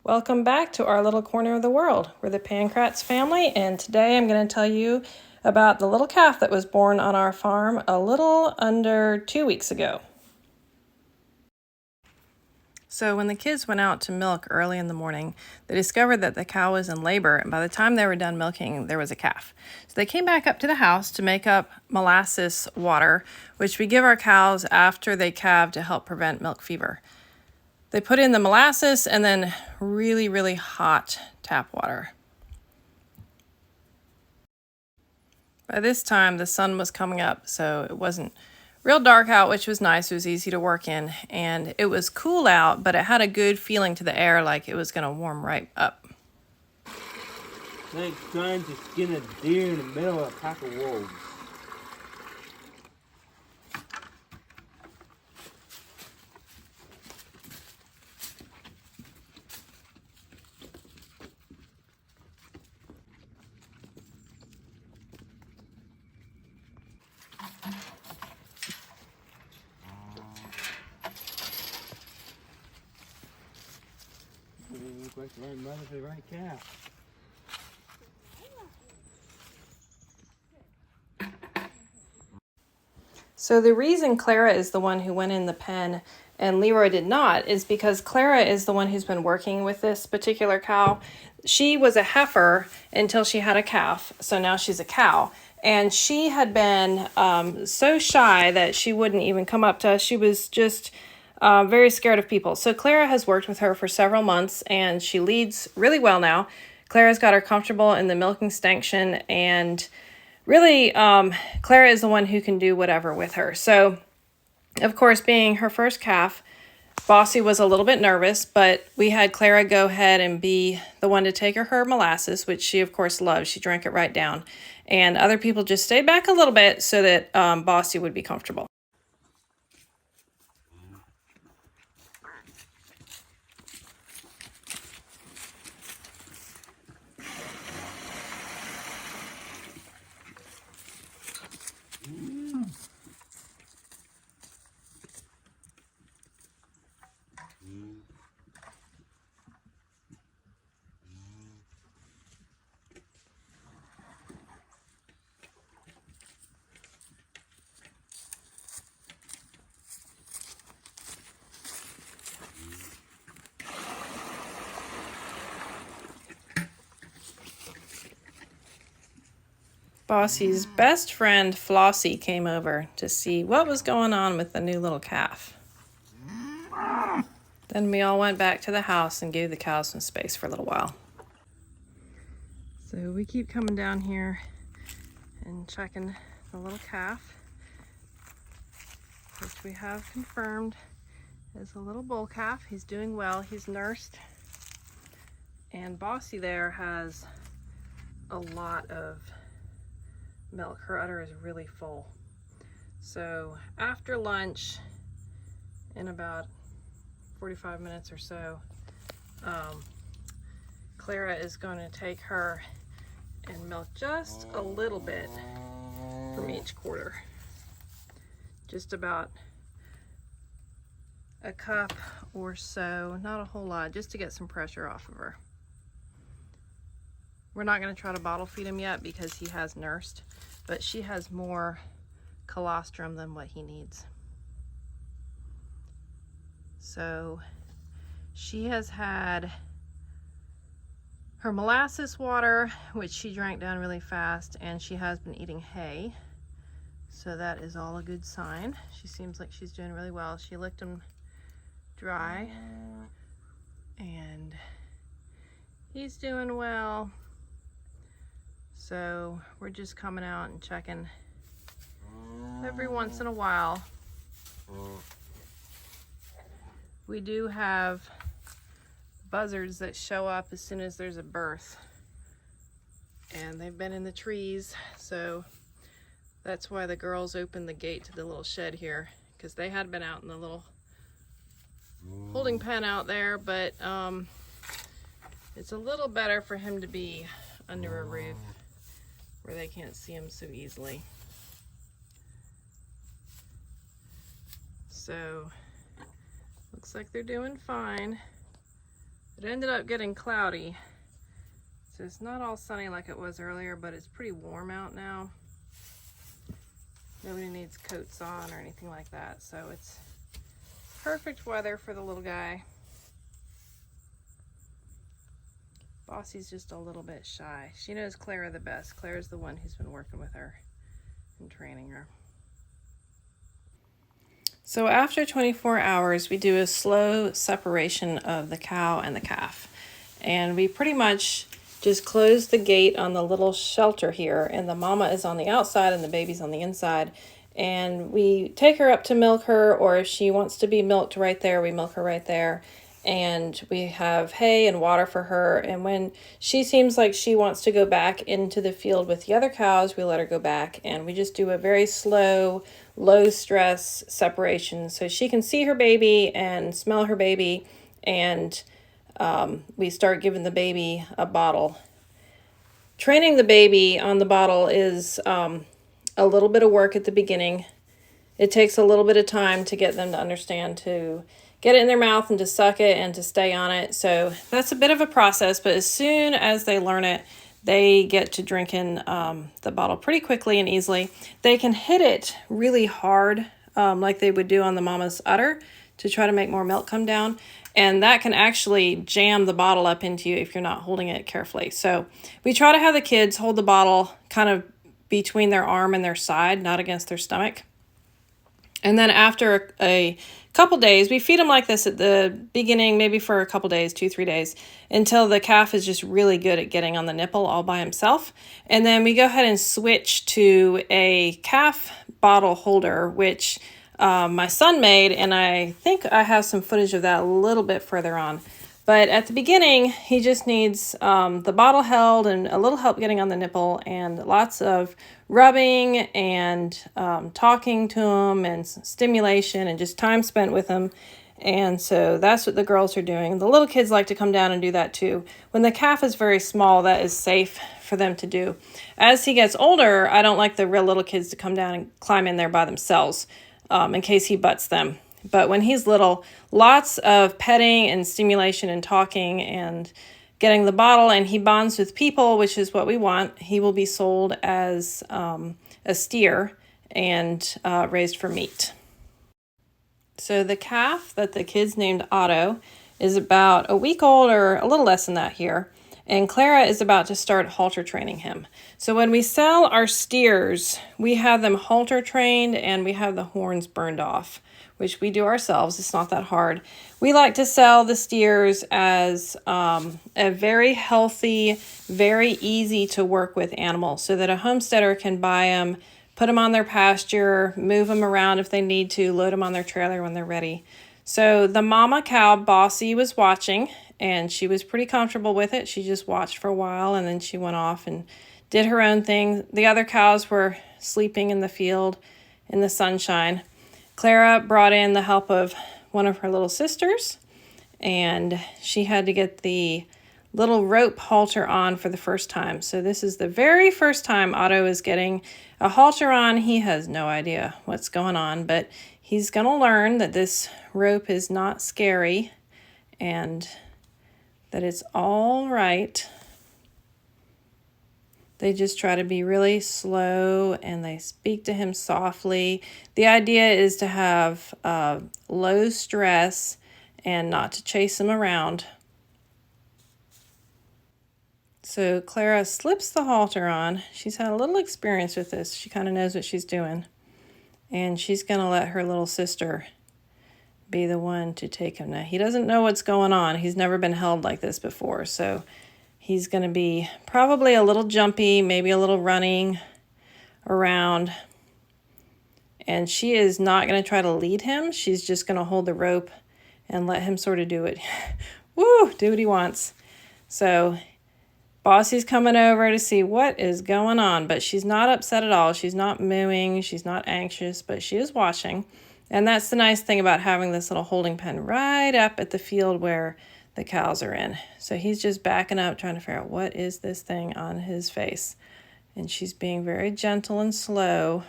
Welcome back to our little corner of the world. We're the Pancratz family, and today I'm going to tell you about the little calf that was born on our farm a little under 2 weeks ago. So when the kids went out to milk early in the morning, they discovered that the cow was in labor, and by the time they were done milking, there was a calf. So they came back up to the house to make up molasses water, which we give our cows after they calve to help prevent milk fever. They put in the molasses and then really, really hot tap water. By this time, the sun was coming up, so it wasn't real dark out, which was nice. It was easy to work in, and it was cool out, but it had a good feeling to the air, like it was going to warm right up. Like trying to skin a deer in the middle of a pack of wolves. Look like the right mother for the right calf. So the reason Clara is the one who went in the pen and Leroy did not is because Clara is the one who's been working with this particular cow. She was a heifer until she had a calf, so now she's a cow. And she had been so shy that she wouldn't even come up to us. She was just very scared of people. So Clara has worked with her for several months, and she leads really well now. Clara's got her comfortable in the milking station, and really, Clara is the one who can do whatever with her. So, of course, being her first calf, Bossy was a little bit nervous, but we had Clara go ahead and be the one to take her molasses, which she, of course, loved. She drank it right down. And other people just stayed back a little bit so that Bossy would be comfortable. Bossy's best friend, Flossie, came over to see what was going on with the new little calf. Then we all went back to the house and gave the cows some space for a little while. So we keep coming down here and checking the little calf, which we have confirmed is a little bull calf. He's doing well. He's nursed. And Bossy there has a lot of milk. Her udder is really full. So after lunch, in about 45 minutes or so, Clara is going to take her and milk just a little bit from each quarter. Just about a cup or so, not a whole lot, just to get some pressure off of her. We're not going to try to bottle feed him yet because he has nursed, but she has more colostrum than what he needs. So she has had her molasses water, which she drank down really fast, and she has been eating hay. So that is all a good sign. She seems like she's doing really well. She licked him dry, and he's doing well. So we're just coming out and checking every once in a while. We do have buzzards that show up as soon as there's a birth, and they've been in the trees, so that's why the girls opened the gate to the little shed here, because they had been out in the little holding pen out there, but it's a little better for him to be under a roof where they can't see him so easily. So looks like they're doing fine. It ended up getting cloudy. So it's not all sunny like it was earlier, but it's pretty warm out now. Nobody needs coats on or anything like that. So it's perfect weather for the little guy. Bossy's just a little bit shy. She knows Clara the best. Clara's the one who's been working with her and training her. So after 24 hours, we do a slow separation of the cow and the calf. And we pretty much just close the gate on the little shelter here, and the mama is on the outside and the baby's on the inside. And we take her up to milk her, or if she wants to be milked right there, we milk her right there. And we have hay and water for her. And when she seems like she wants to go back into the field with the other cows, we let her go back. And we just do a very slow, low stress separation so she can see her baby and smell her baby. And we start giving the baby a bottle. Training the baby on the bottle is a little bit of work at the beginning. It takes a little bit of time to get them to understand to get it in their mouth and to suck it and to stay on it. So that's a bit of a process, but as soon as they learn it, they get to drinking the bottle pretty quickly and easily. They can hit it really hard, like they would do on the mama's udder, to try to make more milk come down. And that can actually jam the bottle up into you if you're not holding it carefully. So we try to have the kids hold the bottle kind of between their arm and their side, not against their stomach. And then after a couple days, we feed them like this at the beginning, maybe for a couple days, 2-3 days, until the calf is just really good at getting on the nipple all by himself. And then we go ahead and switch to a calf bottle holder, which my son made, and I think I have some footage of that a little bit further on. But at the beginning, he just needs the bottle held and a little help getting on the nipple and lots of rubbing and talking to him and stimulation and just time spent with him. And so that's what the girls are doing. The little kids like to come down and do that too. When the calf is very small, that is safe for them to do. As he gets older, I don't like the real little kids to come down and climb in there by themselves in case he butts them. But when he's little, lots of petting and stimulation and talking and getting the bottle, and he bonds with people, which is what we want. He will be sold as a steer and raised for meat. So the calf that the kids named Otto is about a week old, or a little less than that here. And Clara is about to start halter training him. So when we sell our steers, we have them halter trained and we have the horns burned off, which we do ourselves. It's not that hard. We like to sell the steers as a very healthy, very easy to work with animal, so that a homesteader can buy them, put them on their pasture, move them around if they need to, load them on their trailer when they're ready. So the mama cow, Bossy, was watching, and she was pretty comfortable with it. She just watched for a while, and then she went off and did her own thing. The other cows were sleeping in the field in the sunshine. Clara brought in the help of one of her little sisters, and she had to get the little rope halter on for the first time. So this is the very first time Otto is getting a halter on. He has no idea what's going on, but he's going to learn that this rope is not scary and that it's all right. They just try to be really slow and they speak to him softly. The idea is to have low stress and not to chase him around. So Clara slips the halter on. She's had a little experience with this. She kind of knows what she's doing. And she's going to let her little sister be the one to take him. Now, he doesn't know what's going on. He's never been held like this before, so he's going to be probably a little jumpy, maybe a little running around. And she is not going to try to lead him. She's just going to hold the rope and let him sort of do it. Woo! Do what he wants. So Bossy's coming over to see what is going on, but she's not upset at all. She's not mooing. She's not anxious, but she is watching. And that's the nice thing about having this little holding pen right up at the field where the cows are in. So he's just backing up, trying to figure out what is this thing on his face. And she's being very gentle and slow,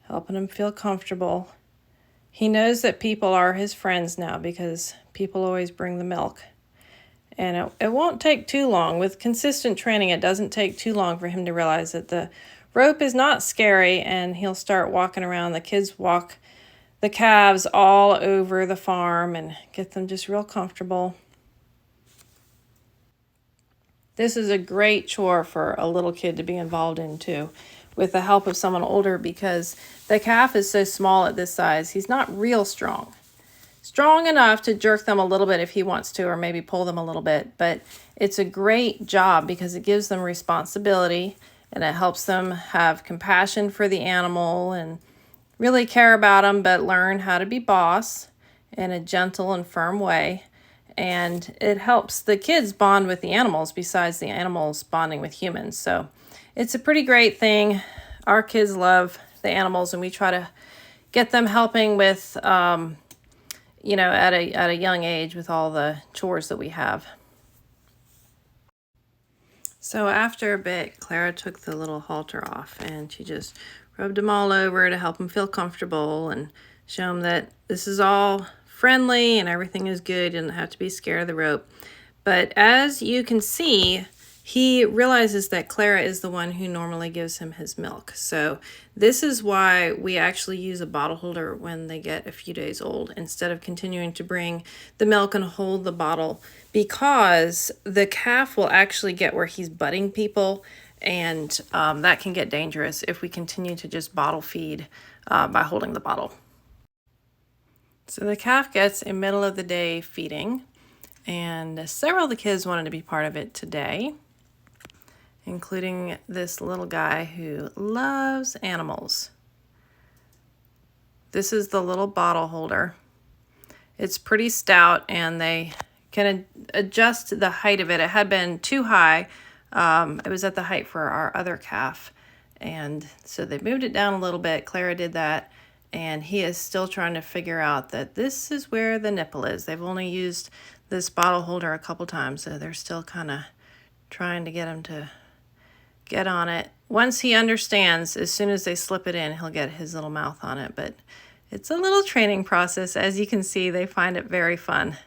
helping him feel comfortable. He knows that people are his friends now because people always bring the milk. And it won't take too long. With consistent training, it doesn't take too long for him to realize that the rope is not scary, and he'll start walking around. The kids walk the calves all over the farm and get them just real comfortable. This is a great chore for a little kid to be involved in too, with the help of someone older, because the calf is so small at this size. He's not real strong. Strong enough to jerk them a little bit if he wants to, or maybe pull them a little bit, but it's a great job because it gives them responsibility and it helps them have compassion for the animal and really care about them, but learn how to be boss in a gentle and firm way. And it helps the kids bond with the animals besides the animals bonding with humans. So it's a pretty great thing. Our kids love the animals, and we try to get them helping with at a young age with all the chores that we have. So after a bit, Clara took the little halter off, and she just rubbed him all over to help him feel comfortable and show him that this is all friendly and everything is good. He didn't have to be scared of the rope. But as you can see, he realizes that Clara is the one who normally gives him his milk. So this is why we actually use a bottle holder when they get a few days old, instead of continuing to bring the milk and hold the bottle, because the calf will actually get where he's butting people, and that can get dangerous if we continue to just bottle feed by holding the bottle. So the calf gets a middle of the day feeding, and several of the kids wanted to be part of it today, including this little guy who loves animals. This is the little bottle holder. It's pretty stout, and they can adjust the height of it. It had been too high. It was at the height for our other calf, and so they moved it down a little bit. Clara did that, and he is still trying to figure out that this is where the nipple is. They've only used this bottle holder a couple times, so they're still kind of trying to get him to get on it. Once he understands, as soon as they slip it in, he'll get his little mouth on it. But it's a little training process. As you can see, they find it very fun.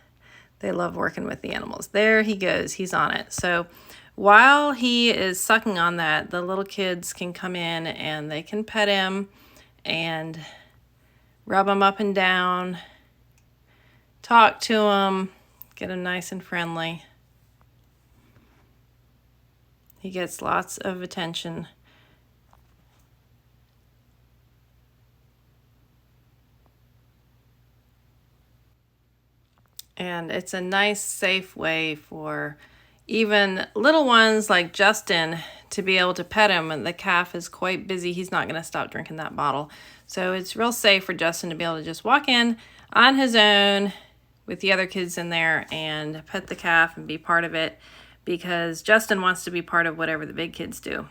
They love working with the animals. There he goes. He's on it. So while he is sucking on that, the little kids can come in and they can pet him and rub him up and down, talk to him, get him nice and friendly. He gets lots of attention. And it's a nice, safe way for even little ones like Justin to be able to pet him. And the calf is quite busy. He's not going to stop drinking that bottle. So it's real safe for Justin to be able to just walk in on his own with the other kids in there and pet the calf and be part of it, because Justin wants to be part of whatever the big kids do.